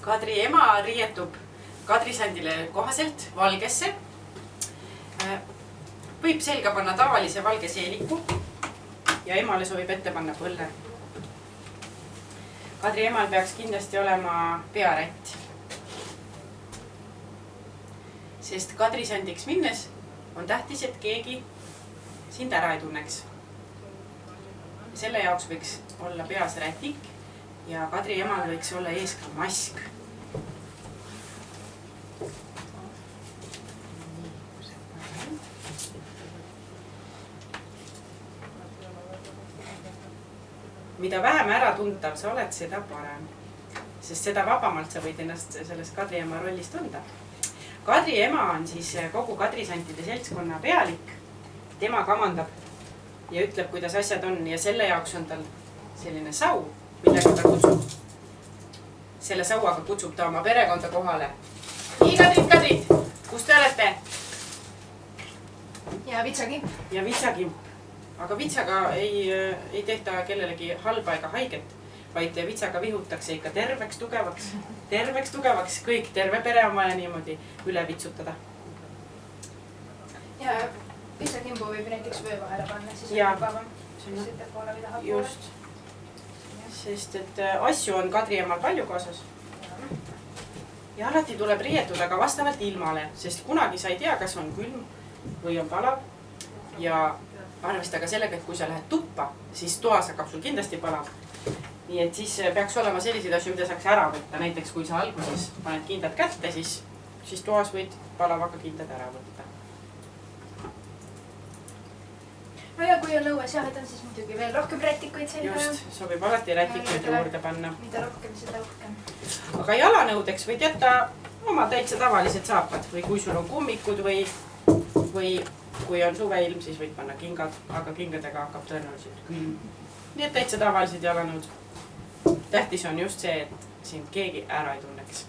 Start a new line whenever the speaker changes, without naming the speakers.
Kadri ema riietub kadrisandile kohaselt valgesse. Võib selga panna tavalise valge seeliku ja emale sobib ette panna põlle. Kadri emal peaks kindlasti olema pearätt. Sest kadrisandiks minnes on tähtis, et keegi sind ära ei tunneks. Selle jaoks võiks olla peas rätik ja Kadri emal võiks olla ees ka mask. Mida vähem ära tuntav sa oled, seda parem. Sest seda vabamalt sa võid ennast sellest Kadri ema rollist tunda. Kadri ema on siis kogu kadrisantide seltskonna pealik. Tema kamandab ja ütleb, kuidas asjad on ja selle jaoks on tal selline sau, millega ta kutsub. Selle sauaga kutsub ta oma perekonda kohale. Nii, Kadrid, kus te olete?
Ja Vitsakimp.
Ja Vitsakimp. Aga Vitsaga ei tehta kellelegi halba ega haiget, vaid Vitsaga vihutakse ikka terveks tugevaks. Kõik terve pere on vaja niimoodi üle vitsutada.
Ja Vitsakimbu võib näiteks vöö vahele panna, siis
Ja.
on mugavam. Siis ütleb poole või tahab poole.
Just. Sest et asju on Kadri emal palju kaasas. Ja alati tuleb riietuda ka vastavalt ilmale, sest kunagi sa ei tea, kas on külm või on palav. Ja arvesta ka sellega, et kui sa lähed tuppa, siis toas hakkab sul kindlasti palav. Nii et siis peaks olema selliseid asju, mida saaks ära võtta. Näiteks kui sa alguses paned kindad kätte, siis toas võid palavaga kindad ära võtta.
No ja kui on õues jahed on, siis muidugi veel rohkem rätikuid selga.
Just, sobib alati rätikuid juurde panna.
Mida rohkem, seda uhkem.
Aga jalanõudeks võid jätta oma täitsa tavalised saapad või kui sul on kummikud või kui on suveilm, siis võid panna kingad, aga kingadega hakkab tõenäoliselt külm. Nii et täitsa tavalised jalanõud. Tähtis on just see, et sind keegi ära ei tunneks.